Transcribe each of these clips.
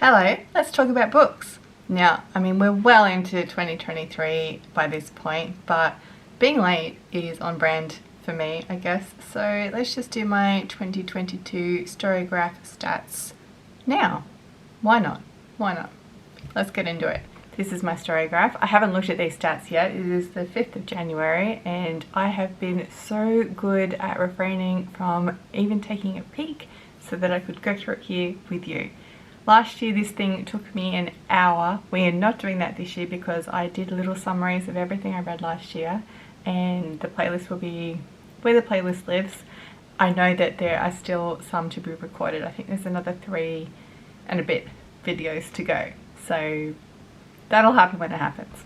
Hello, let's talk about books. Now, I mean, we're well into 2023 by this point, but being late is on brand for me, I guess. So let's just do my 2022 StoryGraph stats now. Why not? Why not? Let's get into it. This is my StoryGraph. I haven't looked at these stats yet. It is the 5th of January and I have been so good at refraining from even taking a peek so that I could go through it here with you. Last year this thing took me an hour. We are not doing that this year because I did little summaries of everything I read last year, and the playlist will be where the playlist lives. I know that there are still some to be recorded. I think there's another 3 and a bit videos to go. So that'll happen when it happens.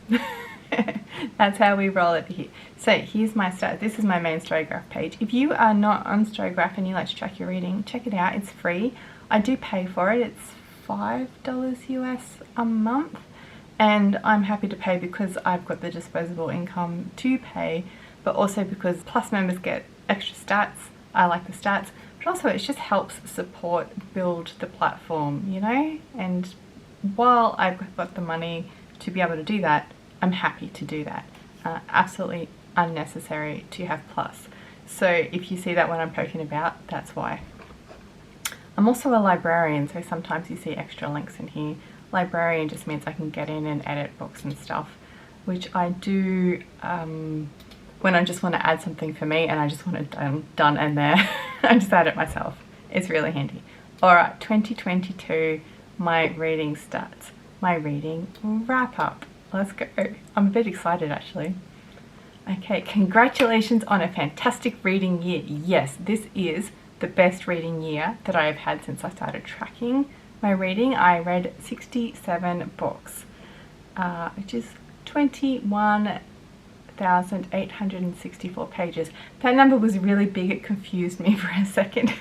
That's how we roll it here. So here's my stats. This is my main StoryGraph page. If you are not on StoryGraph and you like to track your reading, check it out. It's free. I do pay for it. It's $5 US a month, and I'm happy to pay because I've got the disposable income to pay, but also because Plus members get extra stats. I like the stats, but also it just helps support build the platform, you know, and while I've got the money to be able to do that, I'm happy to do that. Absolutely unnecessary to have Plus. So if you see that when I'm poking about, that's why. I'm also a librarian, so sometimes you see extra links in here. Librarian just means I can get in and edit books and stuff, which I do when I just want to add something for me and I just want it done and there. I just add it myself. It's really handy. Alright, 2022, my reading stats. My reading wrap up. Let's go. I'm a bit excited actually. Okay, congratulations on a fantastic reading year. Yes, this is the best reading year that I have had since I started tracking my reading. I read 67 books, which is 21,864 pages. That number was really big, it confused me for a second.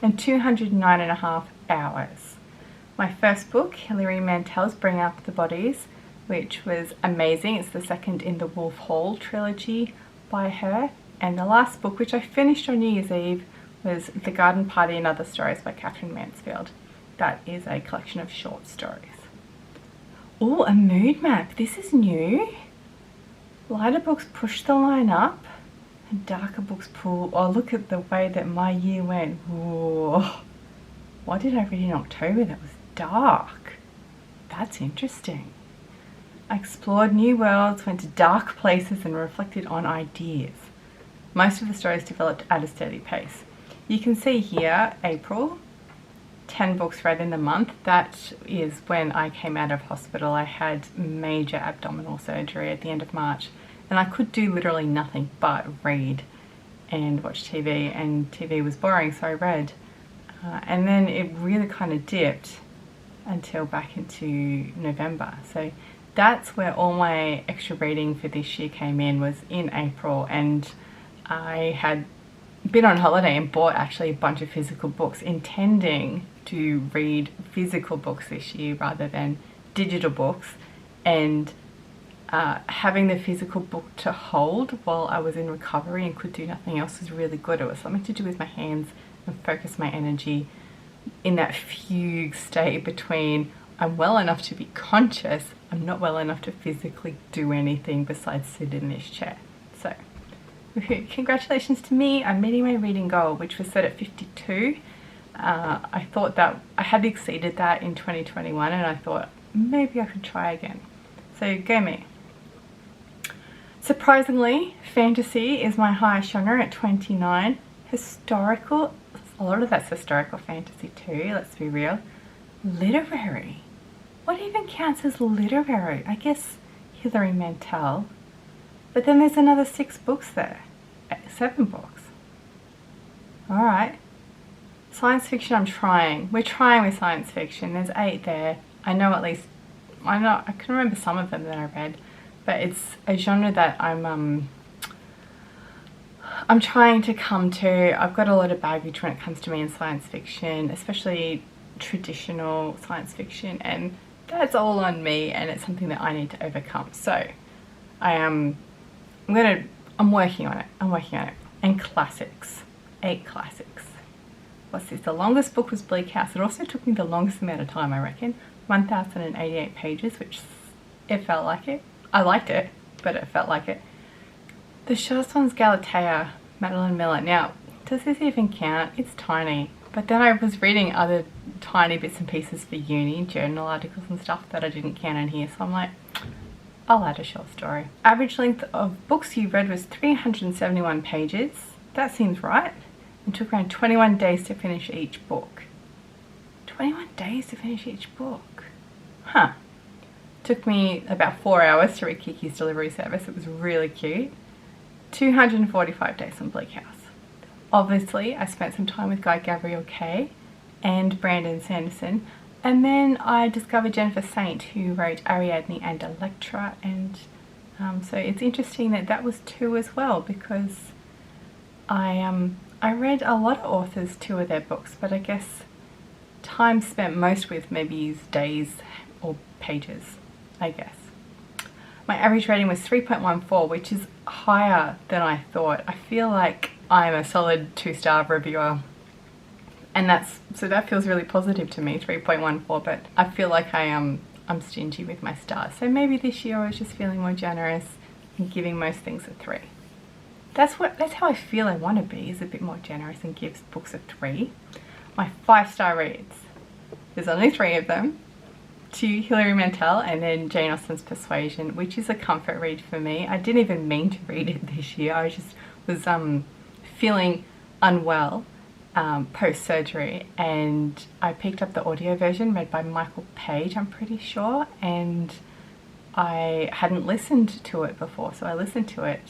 And 209.5 hours. My first book, Hilary Mantel's Bring Up the Bodies, which was amazing. It's the second in the Wolf Hall trilogy by her. And the last book, which I finished on New Year's Eve, was The Garden Party and Other Stories by Catherine Mansfield. That is a collection of short stories. Oh, a mood map. This is new. Lighter books push the line up and darker books pull. Oh, look at the way that my year went. Whoa. What did I read in October that was dark? That's interesting. I explored new worlds, went to dark places and reflected on ideas. Most of the stories developed at a steady pace. You can see here, April, 10 books read in the month. That is when I came out of hospital. I had major abdominal surgery at the end of March, and I could do literally nothing but read and watch TV, and TV was boring, so I read. And then it really kind of dipped until back into November. So that's where all my extra reading for this year came in, was in April, and I had been on holiday and bought actually a bunch of physical books, intending to read physical books this year rather than digital books, and having the physical book to hold while I was in recovery and could do nothing else was really good. It was something to do with my hands and focus my energy in that fugue state between I'm well enough to be conscious, I'm not well enough to physically do anything besides sit in this chair. So congratulations to me, I'm meeting my reading goal, which was set at 52. I thought that I had exceeded that in 2021 and I thought maybe I could try again. So go me. Surprisingly, fantasy is my highest genre at 29. Historical, a lot of that's historical fantasy too, let's be real. Literary. What even counts as literary? I guess Hilary Mantel. But then there's another 6 books there. 7 books. Alright. Science fiction I'm trying. We're trying with science fiction. There's 8 there. I know at least, I can remember some of them that I read. But it's a genre that I'm trying to come to. I've got a lot of baggage when it comes to me in science fiction, especially traditional science fiction, and that's all on me, and it's something that I need to overcome. So I'm working on it. And classics. 8 classics. what's this? The longest book was Bleak House. It also took me the longest amount of time, I reckon. 1,088 pages, which it felt like it. I liked it, but it felt like it. The shortest one's Galatea, Madeline Miller. Now, does this even count? It's tiny. But then I was reading other tiny bits and pieces for uni, journal articles and stuff that I didn't count in here. So I'm like, I'll add a short story. Average length of books you read was 371 pages. That seems right. It took around 21 days to finish each book. 21 days to finish each book. Huh. Took me about 4 hours to read Kiki's Delivery Service. It was really cute. 245 days on Bleak House. Obviously, I spent some time with Guy Gabriel Kay and Brandon Sanderson. And then I discovered Jennifer Saint, who wrote Ariadne and Electra. And so it's interesting that that was 2 as well, because I read a lot of authors' 2 of their books, but I guess time spent most with maybe days or pages, I guess. My average rating was 3.14, which is higher than I thought. I feel like I'm a solid 2-star reviewer, and that feels really positive to me, 3.14, but I feel like I'm stingy with my stars. So maybe this year I was just feeling more generous and giving most things a 3. That's how I feel I want to be, is a bit more generous and give books a 3. My 5-star reads. There's only 3 of them. 2 Hilary Mantel and then Jane Austen's Persuasion, which is a comfort read for me. I didn't even mean to read it this year. I just was feeling unwell post-surgery, and I picked up the audio version read by Michael Page, I'm pretty sure, and I hadn't listened to it before, so I listened to it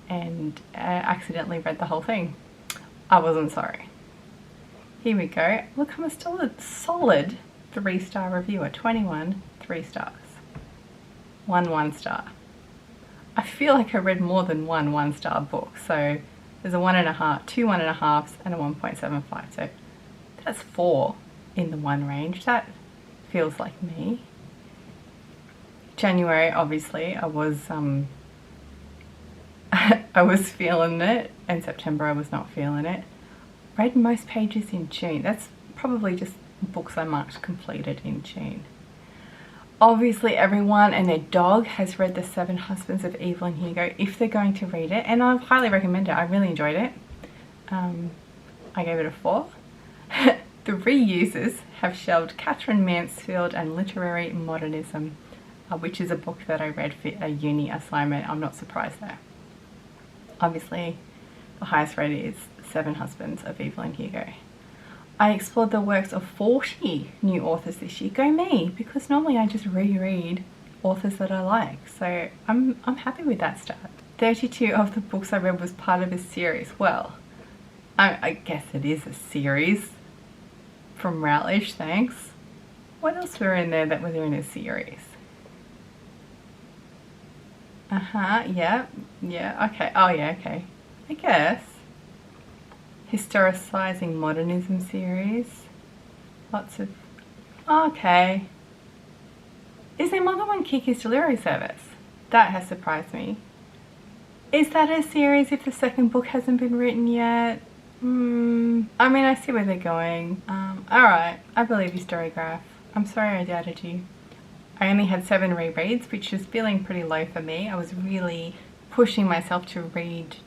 and accidentally read the whole thing. I wasn't sorry. Here we go. Look, I'm still a solid 3-star reviewer. 21 3 stars. 1 1-star. I feel like I read more than 1 1-star book, so there's a 1.5, 2 1.5s, and a 1.75. So that's 4 in the 1 range. That feels like me. January, obviously, I was I was feeling it, and September I was not feeling it. Read most pages in June. That's probably just books I marked completed in June. Obviously everyone and their dog has read The 7 Husbands of Evelyn Hugo if they're going to read it, and I highly recommend it. I really enjoyed it. I gave it a 4. The reusers have shelved Catherine Mansfield and Literary Modernism, which is a book that I read for a uni assignment. I'm not surprised there. Obviously the highest rated is 7 Husbands of Evelyn Hugo. I explored the works of 40 new authors this year. Go me, because normally I just reread authors that I like. So I'm happy with that start. 32 of the books I read was part of a series. Well, I guess it is a series from Routledge, thanks. What else were in there that was in a series? Yeah, okay. Oh yeah, okay. I guess. Historicising Modernism series. Lots of... Okay. Is there more than one Kiki's Delivery Service? That has surprised me. Is that a series if the second book hasn't been written yet? I mean, I see where they're going. Alright, I believe you, StoryGraph. I'm sorry I doubted you. I only had 7 rereads, which is feeling pretty low for me. I was really pushing myself to read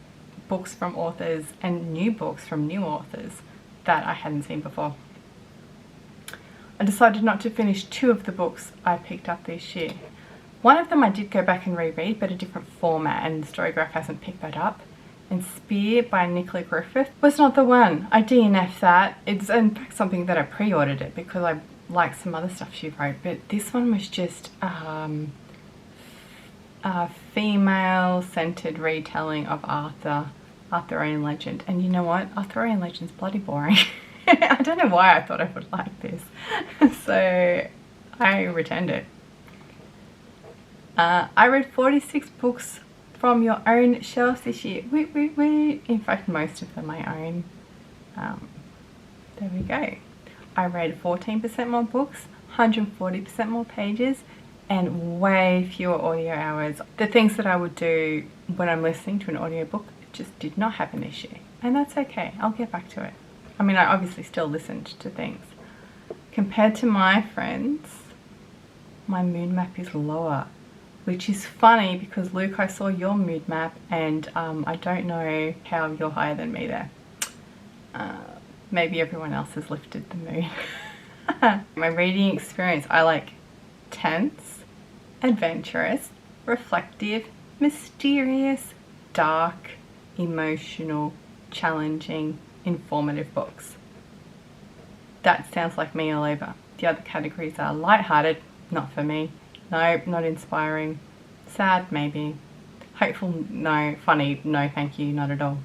books from authors and new books from new authors that I hadn't seen before. I decided not to finish 2 of the books I picked up this year. One of them I did go back and reread, but a different format, and StoryGraph hasn't picked that up. And Spear by Nicola Griffith was not the one. I DNF'd that. It's in fact something that I pre-ordered it because I like some other stuff she wrote, but this one was just a female-centered retelling of Arthurian legend. And you know what? Arthurian legend's bloody boring. I don't know why I thought I would like this. So I returned it. I read 46 books from your own shelves this year. In fact, most of them my own. There we go. I read 14% more books, 140% more pages, and way fewer audio hours. The things that I would do when I'm listening to an audiobook just did not happen this year. And that's okay. I'll get back to it. I mean, I obviously still listened to things. Compared to my friends, my mood map is lower, which is funny because Luke, I saw your mood map and I don't know how you're higher than me there. Maybe everyone else has lifted the mood. My reading experience, I like tense, adventurous, reflective, mysterious, dark, emotional, challenging, informative books. That sounds like me all over. The other categories are lighthearted, not for me. No, not inspiring. Sad, maybe. Hopeful, no. Funny, no thank you, not at all.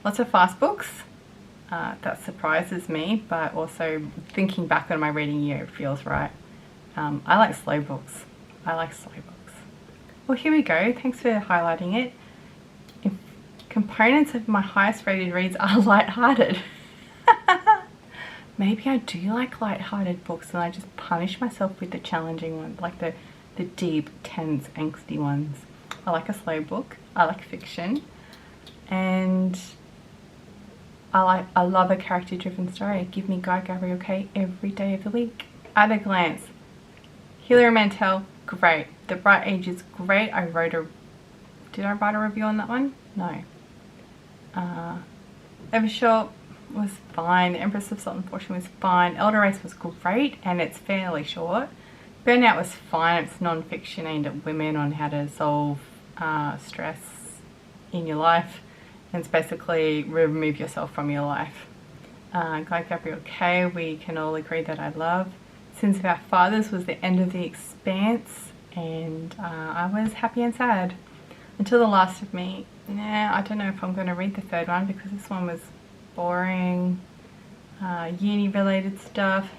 Lots of fast books. That surprises me, but also thinking back on my reading year, it feels right. I like slow books. I like slow books. Well, here we go. Thanks for highlighting it. Components of my highest rated reads are lighthearted. Maybe I do like lighthearted books and I just punish myself with the challenging ones, like the deep, tense, angsty ones. I like a slow book. I like fiction. And I love a character-driven story. Give me Guy Gabriel Kay every day of the week. At a glance. Hilary Mantel, great. The Bright Age is great. Did I write a review on that one? No. Evershot was fine. The Empress of Salt and Fortune was fine. Elder Race was great and it's fairly short. Burnout was fine. It's non-fiction aimed at women on how to solve stress in your life. And it's basically remove yourself from your life. Guy Gabriel Kay, we can all agree that I love. Sins of Our Fathers was the end of The Expanse and I was happy and sad. Until the Last of Me, I don't know if I'm going to read the third one because this one was boring, uni related stuff.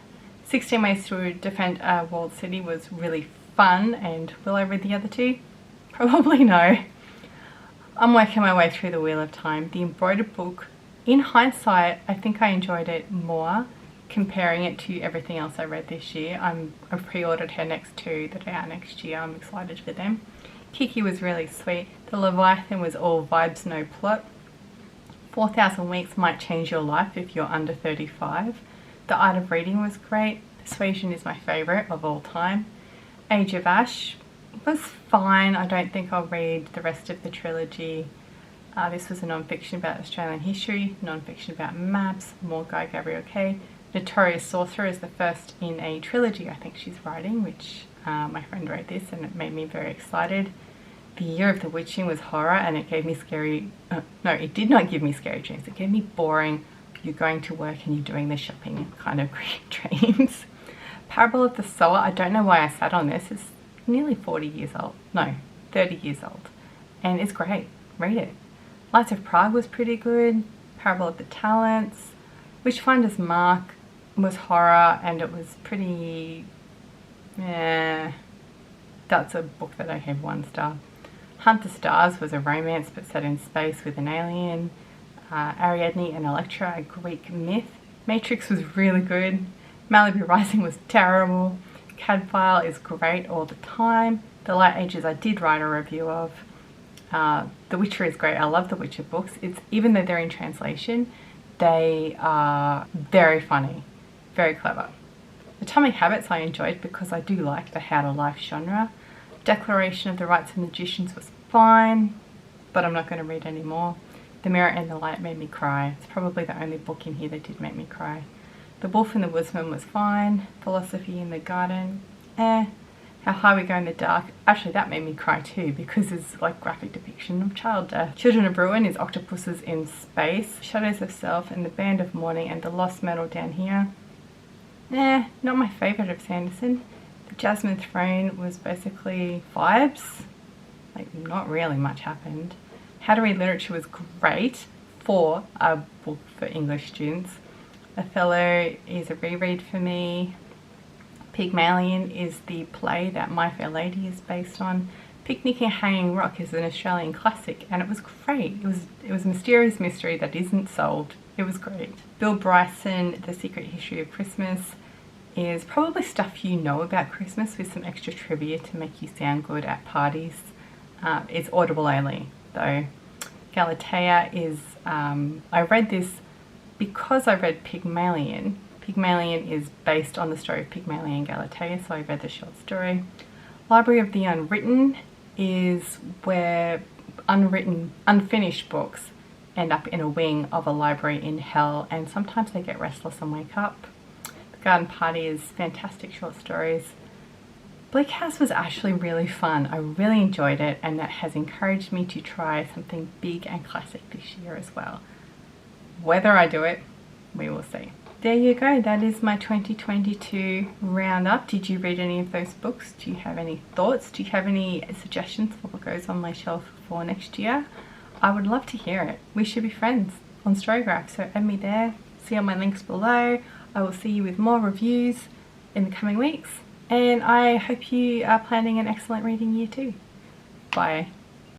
16 Ways to Defend a Walled City was really fun, and will I read the other two? Probably no. I'm working my way through The Wheel of Time. The Embroidered Book, in hindsight, I think I enjoyed it more comparing it to everything else I read this year. I've pre-ordered her next two that are out next year. I'm excited for them. Kiki was really sweet. The Leviathan was all vibes, no plot. 4,000 Weeks might change your life if you're under 35. The Art of Reading was great. Persuasion is my favourite of all time. Age of Ash was fine. I don't think I'll read the rest of the trilogy. This was a non-fiction about Australian history, non-fiction about maps, more Guy Gabriel Kay. Notorious Sorcerer is the first in a trilogy I think she's writing, which my friend wrote this and it made me very excited. The Year of the Witching was horror and it gave me no, it did not give me scary dreams. It gave me boring, you're going to work and you're doing the shopping kind of dreams. Parable of the Sower, I don't know why I sat on this. It's nearly 40 years old. No, 30 years old. And it's great. Read it. Lights of Prague was pretty good. Parable of the Talents. Witchfinder's Mark was horror and it was pretty... that's a book that I gave 1 star. Hunt the Stars was a romance but set in space with an alien. Ariadne and Electra, a Greek myth. Matrix was really good. Malibu Rising was terrible. Cadfile is great all the time. The Light Ages I did write a review of. The Witcher is great. I love the Witcher books. Even though they're in translation, they are very funny, very clever. Atomic Habits I enjoyed because I do like the how to life genre. Declaration of the Rights of Magicians was fine, but I'm not going to read any more. The Mirror and the Light made me cry. It's probably the only book in here that did make me cry. The Wolf and the Woodsman was fine. Philosophy in the Garden, How High We Go in the Dark, actually that made me cry too because it's like graphic depiction of child death. Children of Ruin is Octopuses in Space. Shadows of Self and The Band of Morning and The Lost Metal down here. Not my favourite of Sanderson. The Jasmine Throne was basically vibes. Like not really much happened. How to Read Literature was great for a book for English students. Othello is a reread for me. Pygmalion is the play that My Fair Lady is based on. Picnic in Hanging Rock is an Australian classic and it was great. It was a mysterious mystery that isn't solved. It was great. Bill Bryson, The Secret History of Christmas is probably stuff you know about Christmas with some extra trivia to make you sound good at parties. It's Audible only though. Galatea is, I read this because I read Pygmalion is based on the story of Pygmalion and Galatea, so I read the short story. Library of the Unwritten is where unfinished books end up in a wing of a library in hell, and sometimes they get restless and wake up. The Garden Party is fantastic short stories. Bleak House was actually really fun. I really enjoyed it, and that has encouraged me to try something big and classic this year as well. Whether I do it, we will see. There you go, that is my 2022 roundup. Did you read any of those books? Do you have any thoughts? Do you have any suggestions for what goes on my shelf for next year? I would love to hear it. We should be friends on StoryGraph, so add me there. See all my links below. I will see you with more reviews in the coming weeks, and I hope you are planning an excellent reading year too. Bye.